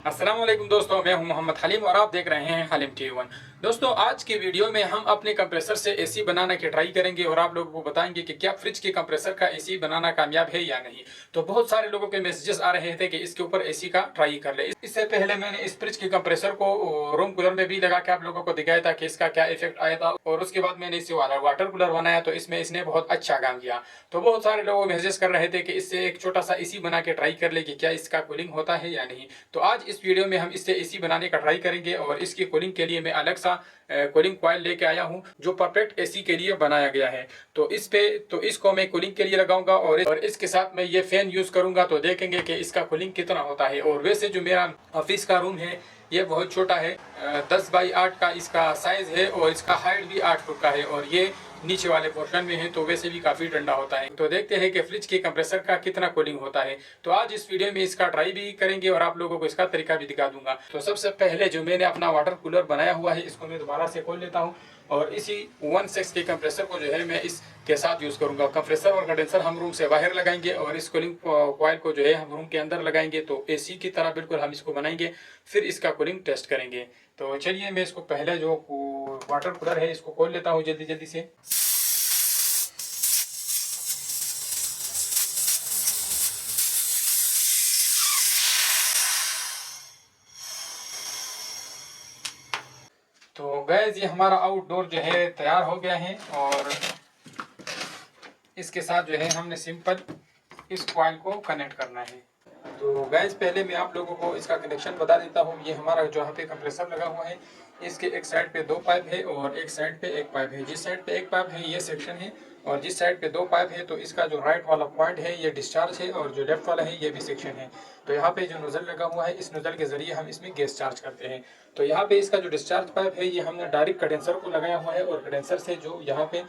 अस्सलाम वालेकुम दोस्तों, मैं हूं मोहम्मद हलीम और आप देख रहे हैं हलीम टी1। दोस्तों, आज की वीडियो में हम अपने कंप्रेसर से एसी बनाने की ट्राई करेंगे और आप लोगों को बताएंगे कि क्या फ्रिज के कंप्रेसर का एसी बनाना कामयाब है या नहीं। तो बहुत सारे लोगों के मैसेजेस आ रहे थे कि इसके ऊपर एसी का ट्राई कर ले। इससे पहले मैंने इस फ्रिज के कंप्रेसर को रूम कूलर में भी लगा के आप लोगों को दिखाया था कि इसका क्या इफेक्ट आया था, और उसके बाद मैंने इसे वाटर कूलर बनाया तो इसमें इसने बहुत अच्छा काम किया। तो बहुत सारे लोग मैसेज कर रहे थे कि इससे एक छोटा सा एसी बना के ट्राई कर ले कि क्या इसका कूलिंग होता है या नहीं। तो आज इस वीडियो में हम इससे एसी बनाने का ट्राई करेंगे और इसकी कूलिंग के लिए मैं अलग सा कूलिंग कॉइल लेके आया हूं जो परफेक्ट एसी के लिए बनाया गया है। तो इसको मैं कूलिंग के लिए लगाऊंगा और इसके साथ मैं ये फैन यूज करूंगा, तो देखेंगे कि इसका कूलिंग कितना होता है। और वैसे जो मेरा ऑफिस का रूम है ये बहुत छोटा है, 10 बाई 8 का इसका साइज है और इसका हाइट भी 8 फुट का है और ये नीचे वाले पोर्शन में है, तो वैसे भी काफी ठंडा होता है। तो देखते हैं कि फ्रिज के कंप्रेसर का कितना कूलिंग होता है। तो आज इस वीडियो में इसका ट्राई भी करेंगे और आप लोगों को इसका तरीका भी दिखा दूंगा। तो सबसे पहले जो मैंने अपना वाटर कूलर बनाया हुआ है इसको मैं दोबारा से खोल लेता हूँ और इसी 1.6 के कंप्रेसर को जो है मैं इसके साथ यूज करूंगा। कंप्रेसर और कंडेंसर हम रूम से बाहर लगाएंगे और इस कूलिंग कॉइल को जो है हम रूम के अंदर लगाएंगे, तो एसी की तरह बिल्कुल हम इसको बनाएंगे, फिर इसका कूलिंग टेस्ट करेंगे। तो चलिए मैं इसको पहले जो वाटर कूलर है इसको खोल लेता हूँ जल्दी जल्दी से। तो गैस ये हमारा आउटडोर जो है तैयार हो गया है और इसके साथ जो है हमने सिंपल इस कॉइल को कनेक्ट करना है। तो गैस पहले मैं आप लोगों को इसका कनेक्शन बता देता हूँ। ये हमारा जो यहाँ पे कंप्रेसर लगा हुआ है इसके एक साइड पे 2 पाइप है और एक साइड पे 1 पाइप है। जिस साइड पे 1 पाइप है ये सेक्शन है और जिस साइड पे 2 पाइप है तो इसका जो राइट वाला पॉइंट है ये डिस्चार्ज है और जो लेफ्ट वाला है ये भी सेक्शन है। तो यहाँ पे जो नोजल लगा हुआ है इस नोजल के जरिए हम इसमें गैस चार्ज करते हैं। तो यहाँ पे इसका जो डिस्चार्ज पाइप है ये हमने डायरेक्ट कंडेंसर को लगाया हुआ है और कंडेंसर से जो यहाँ पे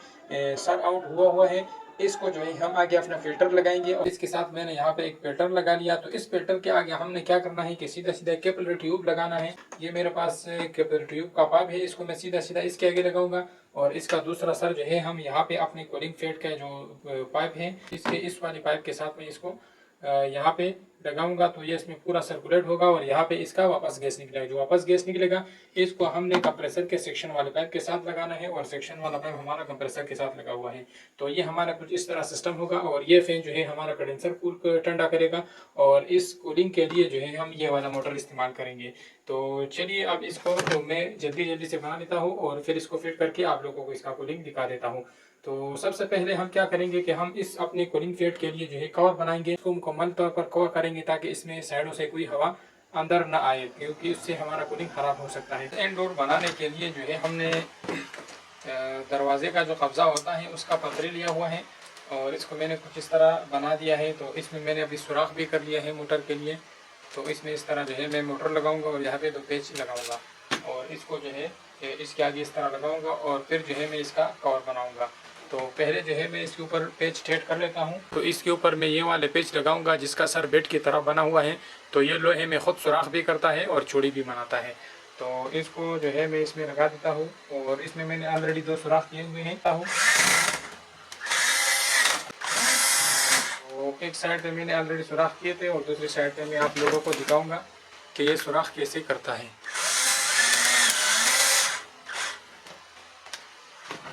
सर आउट हुआ है इसको जो है हम आगे अपना फिल्टर लगाएंगे। और इसके साथ मैंने यहाँ पे एक फिल्टर लगा लिया। तो इस फिल्टर के आगे हमने क्या करना है कि सीधा सीधा कैपिलरी ट्यूब लगाना है। ये मेरे पास कैपिलरी ट्यूब का पाइप है, इसको मैं सीधा सीधा इसके आगे लगाऊंगा और इसका दूसरा सर जो है हम यहाँ पे अपने कूलिंग फेट का जो पाइप है इसके इस वाली पाइप के साथ में इसको यहाँ पे लगाऊंगा, तो ये इसमें पूरा सर्कुलेट होगा और यहाँ पे इसका वापस गैस निकलेगा। जो वापस गैस निकलेगा इसको हमने कंप्रेसर के सेक्शन वाले पाइप के साथ लगाना है और सेक्शन वाला पाइप हमारा कंप्रेसर के साथ लगा हुआ है। तो ये हमारा कुछ इस तरह सिस्टम होगा और ये फैन जो है हमारा कंडेंसर कूल ठंडा करेगा और इस कूलिंग के लिए जो है हम ये वाला मोटर इस्तेमाल करेंगे। तो चलिए अब इसको तो मैं जल्दी जल्दी से बना लेता हूँ और फिर इसको फिट करके आप लोगों को इसका कूलिंग दिखा देता हूँ। तो सबसे पहले हम क्या करेंगे कि हम इस अपने कूलिंग फेट के लिए जो है कवर बनाएंगे। इसको मुकम्मल तौर पर कवर करेंगे ताकि इसमें साइडों से कोई हवा अंदर ना आए, क्योंकि इससे हमारा कूलिंग खराब हो सकता है। इंडोर बनाने के लिए जो है हमने दरवाजे का जो कब्जा होता है उसका पतरी लिया हुआ है और इसको मैंने कुछ इस तरह बना दिया है। तो इसमें मैंने अभी सुराख भी कर लिया है मोटर के लिए। तो इसमें इस तरह जो है मैं मोटर लगाऊंगा और यहाँ पे 2 पेच लगाऊंगा और इसको जो है इसके आगे इस तरह लगाऊंगा और फिर जो है मैं इसका कवर बनाऊंगा। तो पहले जो है मैं इसके ऊपर पेच ठेठ कर लेता हूँ। तो इसके ऊपर मैं ये वाले पेच लगाऊंगा जिसका सर बेड की तरह बना हुआ है। तो ये लोहे में खुद सुराख भी करता है और चूड़ी भी बनाता है। तो इसको जो है मैं इसमें लगा देता हूँ और इसमें मैंने ऑलरेडी 2 सुराख किए हुए हैं। तो एक साइड पे मैंने ऑलरेडी सुराख किए थे और दूसरी साइड पे मैं आप लोगों को दिखाऊंगा कि ये सुराख कैसे करता है।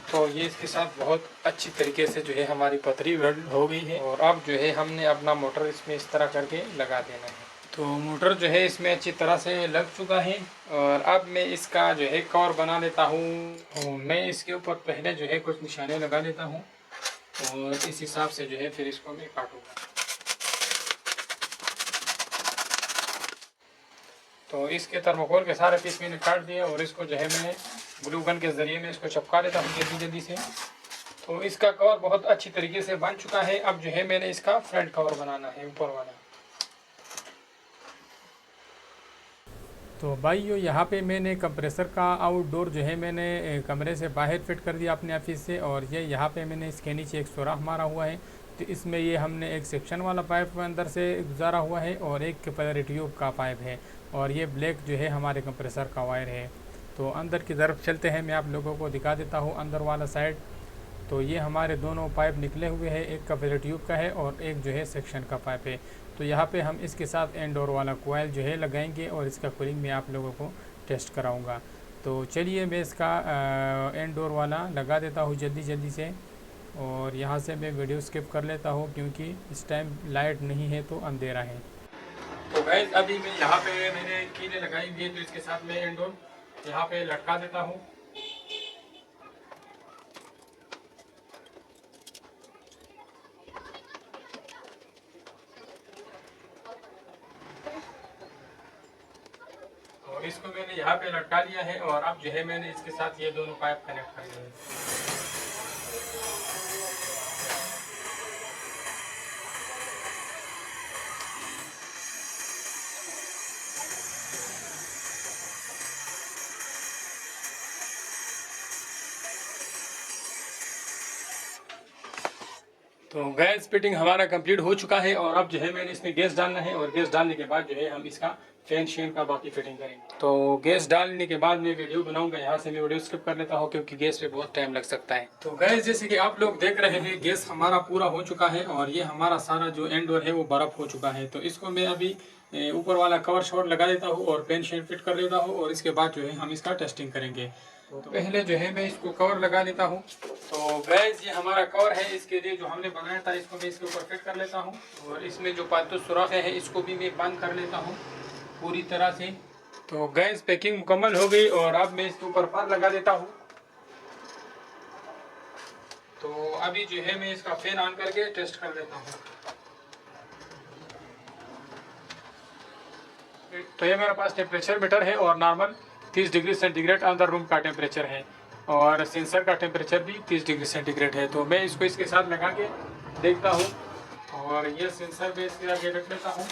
तो ये इसके साथ बहुत अच्छी तरीके से जो है हमारी पतरी वेल्ड हो गई है और अब जो है हमने अपना मोटर इसमें इस तरह करके लगा देना है। तो मोटर जो है इसमें अच्छी तरह से लग चुका है और अब मैं इसका जो है कवर बना लेता हूँ। मैं इसके ऊपर पहले जो है कुछ निशाने लगा लेता हूँ और इस हिसाब से जो है फिर इसको मैं काटूँगा। तो इसके थर्मोकोल के सारे पीस मैंने काट दिए और इसको जो है मैं ग्लू गन के ज़रिए में इसको चिपका देता हूँ जल्दी जल्दी से। तो इसका कवर बहुत अच्छी तरीके से बन चुका है। अब जो है मैंने इसका फ्रंट कवर बनाना है ऊपर वाला। तो भाइयों यहाँ पे मैंने कंप्रेसर का आउटडोर जो है मैंने कमरे से बाहर फिट कर दिया अपने ऑफिस से और ये यहाँ पे मैंने इसके नीचे एक सुराख मारा हुआ है। तो इसमें ये हमने एक सेक्शन वाला पाइप अंदर से गुजारा हुआ है और एक कैपिलरी ट्यूब का पाइप है और ये ब्लैक जो है हमारे कंप्रेसर का वायर है। तो अंदर की तरफ चलते हैं, मैं आप लोगों को दिखा देता हूँ अंदर वाला साइड। तो ये हमारे दोनों पाइप निकले हुए हैं, एक कैपिलरी ट्यूब का है और एक जो है सेक्शन का पाइप है। तो यहाँ पे हम इसके साथ इंडोर वाला कोयल जो है लगाएंगे और इसका कूलिंग मैं आप लोगों को टेस्ट कराऊंगा। तो चलिए मैं इसका इंडोर वाला लगा देता हूँ जल्दी जल्दी से, और यहाँ से मैं वीडियो स्किप कर लेता हूँ क्योंकि इस टाइम लाइट नहीं है तो अंधेरा है। तो गाइस अभी मैं यहाँ पे मैंने कीलें लगाई हुई है, तो इसके साथ मैं इंडोर यहाँ पे लटका देता हूँ। और इसको मैंने यहाँ पे लटका दिया है और अब जो है मैंने इसके साथ ये दोनों पाइप कनेक्ट कर दिए हैं। तो गैस फिटिंग हमारा कंप्लीट हो चुका है और अब जो है मैंने इसमें गैस डालना है और गैस डालने के बाद जो है हम इसका फैन शेन का बाकी फिटिंग करेंगे। तो गैस डालने के बाद मैं वीडियो बनाऊंगा, यहाँ से मैं वीडियो स्किप कर लेता हूँ क्योंकि गैस पे बहुत टाइम लग सकता है। तो गैस जैसे कि आप लोग देख रहे हैं गैस हमारा पूरा हो चुका है और ये हमारा सारा जो इंडोर है वो बर्फ हो चुका है। तो इसको मैं अभी ऊपर वाला कवर शॉट लगा देता हूँ और फैन शेन फिट कर देता हूँ और इसके बाद जो है हम इसका टेस्टिंग करेंगे। तो पहले जो है मैं इसको कवर लगा लेता हूँ। तो गैस ये हमारा कवर है, इसके लिए जो हमने बनाया था इसको मैं इसके ऊपर फिट कर लेता हूँ और इसमें जो पालतू सुराख है इसको भी मैं बंद कर लेता हूँ पूरी तरह से। तो गैस पैकिंग मुकम्मल हो गई और अब मैं इसके ऊपर पर लगा देता हूँ। तो अभी जो है मैं इसका फैन ऑन करके टेस्ट कर लेता हूँ। तो ये मेरे पास टेम्परेचर मीटर है और नॉर्मल 30 डिग्री सेंटीग्रेड अंदर रूम का टेम्परेचर है और सेंसर का टेम्परेचर भी 30 डिग्री सेंटीग्रेड है। तो मैं इसको इसके साथ लगा के देखता हूँ और ये सेंसर में इसके आगे रख लेता हूँ।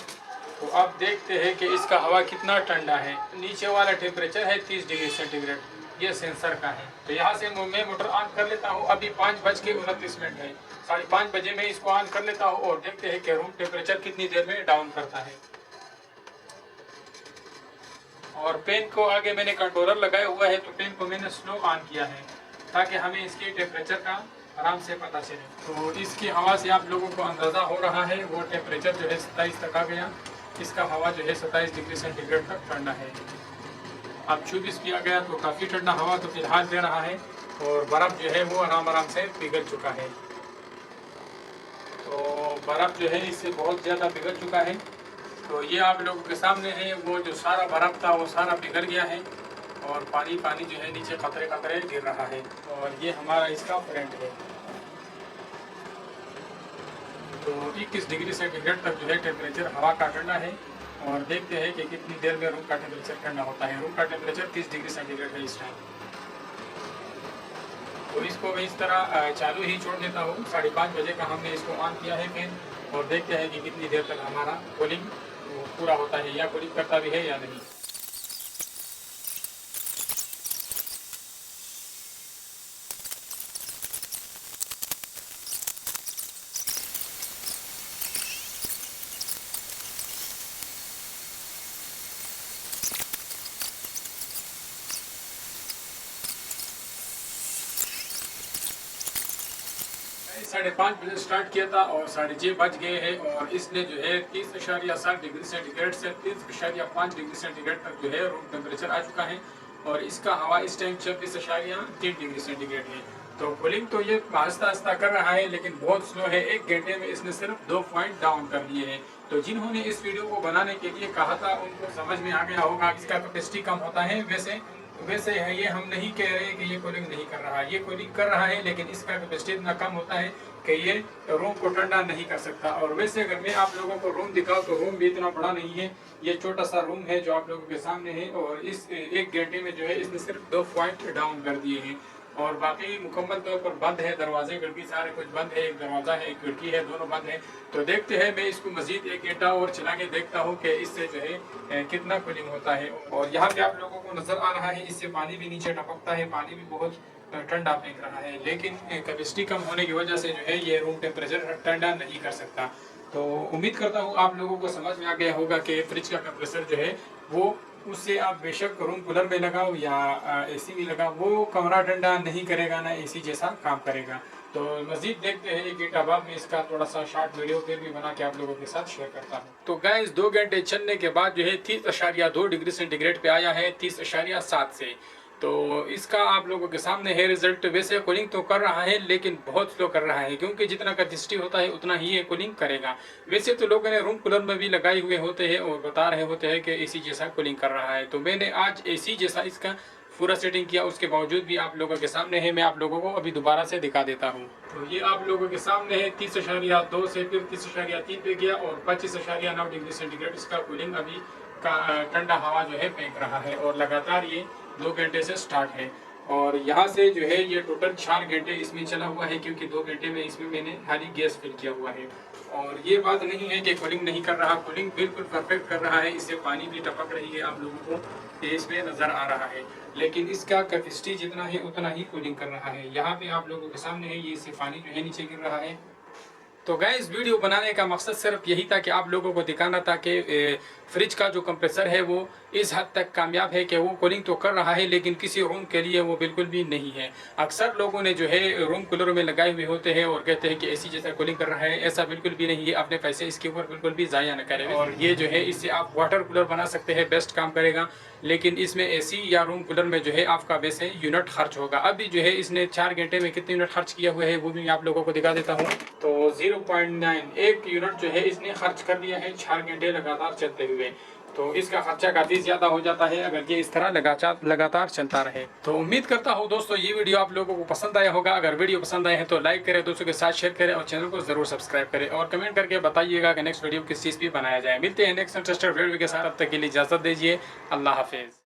तो अब देखते हैं कि इसका हवा कितना ठंडा है। नीचे वाला टेम्परेचर है 30 डिग्री सेंटीग्रेड, ये सेंसर का है। तो यहाँ से मैं मोटर ऑन कर लेता हूँ। अभी 5:29 है, 5:30 बजे मैं इसको ऑन कर लेता हूँ और देखते हैं कि रूम टेम्परेचर कितनी देर में डाउन करता है। और पेन को आगे मैंने कंट्रोलर लगाया हुआ है, तो पेन को मैंने स्लो ऑन किया है ताकि हमें इसके टेम्परेचर का आराम से पता चले। तो इसकी हवा से आप लोगों को अंदाज़ा हो रहा है वो टेम्परेचर जो है 27 तक आ गया। इसका हवा जो है 27 डिग्री सेंटीग्रेड तक ठंडा है। अब 24 भी आ गया तो काफ़ी ठंडा हवा तो फिलहाल दे रहा है और बर्फ़ जो है वो आराम से पिघल चुका है। तो बर्फ़ जो है इससे बहुत ज़्यादा पिघल चुका है। तो ये आप लोगों के सामने है, वो जो सारा बर्फ़ था वो सारा पिघल गया है और पानी जो है नीचे कतरे कतरे गिर रहा है। और ये हमारा इसका फ्रंट है। तो 21 डिग्री सेंटीग्रेड तक जो है टेम्परेचर हवा का ठंडा है और देखते हैं कि कितनी देर में रूम का टेम्परेचर ठंडा होता है। रूम का टेम्परेचर 30 डिग्री सेंटीग्रेड है इस टाइम। तो इसको मैं इस तरह चालू ही छोड़ देता हूँ। 5:30 बजे का हमने इसको ऑन किया है फैन और देखते हैं कि कितनी देर तक हमारा कूलिंग पूरा होता है या कूलिंग करता भी है या नहीं। साढ़े 5 बजे स्टार्ट किया था और 6:30 बज गए हैं और इसने जो है 30.7 डिग्री सेंटीग्रेड से 30.5 डिग्री सेंटीग्रेड तक जो है रूम टेम्परेचर आ चुका है और इसका हवा इस टाइम 26.3 डिग्री सेंटीग्रेड है। तो कूलिंग तो ये आहिस्ता आहिस्ता कर रहा है लेकिन बहुत स्लो है। 1 घंटे में इसने सिर्फ 2 पॉइंट डाउन कर दिए हैं। तो जिन्होंने इस वीडियो को बनाने के लिए कहा था उनको समझ में आ गया होगा इसका कैपेसिटी कम होता है। वैसे है, ये हम नहीं कह रहे कि ये कूलिंग नहीं कर रहा है, ये कूलिंग कर रहा है लेकिन इसका कैपेसिटी इतना कम होता है कि ये रूम को ठंडा नहीं कर सकता। और वैसे अगर मैं आप लोगों को रूम दिखाऊं तो रूम भी इतना बड़ा नहीं है, ये छोटा सा रूम है जो आप लोगों के सामने है और इस 1 घंटे में जो है इसने सिर्फ 2 पॉइंट डाउन कर दिए हैं और बाकी मुकम्मल तौर पर बंद है। दरवाजे खिड़की सारे कुछ बंद है, एक दरवाज़ा है, एक खिड़की है, दोनों बंद है। तो देखते हैं, मैं इसको मजीद 1 घंटा और चला के देखता हूँ कि इससे जो है कितना कूलिंग होता है। और यहाँ पे आप लोगों को नज़र आ रहा है इससे पानी भी नीचे टपकता है, पानी भी बहुत ठंडा फेंक रहा है लेकिन कैपेसिटी कम होने की वजह से जो है ये रूम टेम्परेचर ठंडा नहीं कर सकता। तो उम्मीद करता हूँ आप लोगों को समझ में आ गया होगा कि फ्रिज का कंप्रेसर जो है वो उससे आप बेशक रूम कूलर में लगाओ या एसी में लगाओ, वो कमरा ठंडा नहीं करेगा ना एसी जैसा काम करेगा। तो मज़ीद देखते हैं कि अब मैं इसका थोड़ा सा शॉर्ट वीडियो फिर भी बना के आप लोगों के साथ शेयर करता हूँ। तो गाइस 2 घंटे चलने के बाद जो है 30.2 डिग्री सेंटीग्रेड पे आया है 30.7 से। तो इसका आप लोगों के सामने है रिजल्ट। वैसे कूलिंग तो कर रहा है लेकिन बहुत स्लो कर रहा है, क्योंकि जितना कैपेसिटी होता है उतना ही ये कूलिंग करेगा। वैसे तो लोगों ने रूम कूलर में भी लगाए हुए होते हैं और बता रहे होते हैं कि एसी जैसा कूलिंग कर रहा है। तो मैंने आज एसी जैसा इसका पूरा सेटिंग किया, उसके बावजूद भी आप लोगों के सामने है। मैं आप लोगों को अभी दोबारा से दिखा देता हूँ। तो ये आप लोगों के सामने है 30.2 से फिर 30.3 पे गया और 25.9 डिग्री सेंटीग्रेड इसका कूलिंग अभी का ठंडा हवा जो है फेंक रहा है और लगातार ये 2 घंटे से स्टार्ट है। और यहाँ से जो है ये टोटल 4 घंटे इसमें चला हुआ है, क्योंकि 2 घंटे में इसमें मैंने खाली गैस फिल किया हुआ है। और ये बात नहीं है कि कूलिंग नहीं कर रहा, कूलिंग बिल्कुल परफेक्ट कर रहा है। इससे पानी भी टपक रही है, आप लोगों को इसमें नज़र आ रहा है। लेकिन इसका कैपेसिटी जितना है उतना ही कूलिंग कर रहा है। यहाँ पे आप लोगों के सामने है, ये इससे पानी जो है नीचे गिर रहा है। तो गैस वीडियो बनाने का मकसद सिर्फ यही था कि आप लोगों को दिखाना था कि फ्रिज का जो कंप्रेसर है वो इस हद तक कामयाब है कि वो कूलिंग तो कर रहा है लेकिन किसी रूम के लिए वो बिल्कुल भी नहीं है। अक्सर लोगों ने जो है रूम कूलरों में लगाए हुए होते हैं और कहते हैं कि एसी जैसा कूलिंग कर रहा है। ऐसा बिल्कुल भी नहीं है। अपने पैसे इसके ऊपर बिल्कुल भी ज़ाया न करें। और ये जो है इससे आप वाटर कूलर बना सकते हैं, बेस्ट काम करेगा। लेकिन इसमें एसी या रूम कूलर में जो है आपका वैसे यूनिट खर्च होगा। अभी जो है इसने 4 घंटे में कितने यूनिट खर्च किया हुआ है वो भी मैं आप लोगों को दिखा देता हूँ। तो 0.9 यूनिट जो है इसने खर्च कर दिया है 4 घंटे लगातार चलते हुए। तो इसका खर्चा काफ़ी ज़्यादा हो जाता है अगर ये इस तरह लगातार चलता रहे। तो उम्मीद करता हूँ दोस्तों ये वीडियो आप लोगों को पसंद आया होगा। अगर वीडियो पसंद आए हैं तो लाइक करें, दोस्तों के साथ शेयर करें और चैनल को ज़रूर सब्सक्राइब करें और कमेंट करके बताइएगा कि नेक्स्ट वीडियो किस चीज़ पर बनाया जाए। मिलते हैं नेक्स्ट इंटरेस्टेड वीडियो के साथ, तब तक के लिए इजाज़त दीजिए। अल्लाह हाफिज़।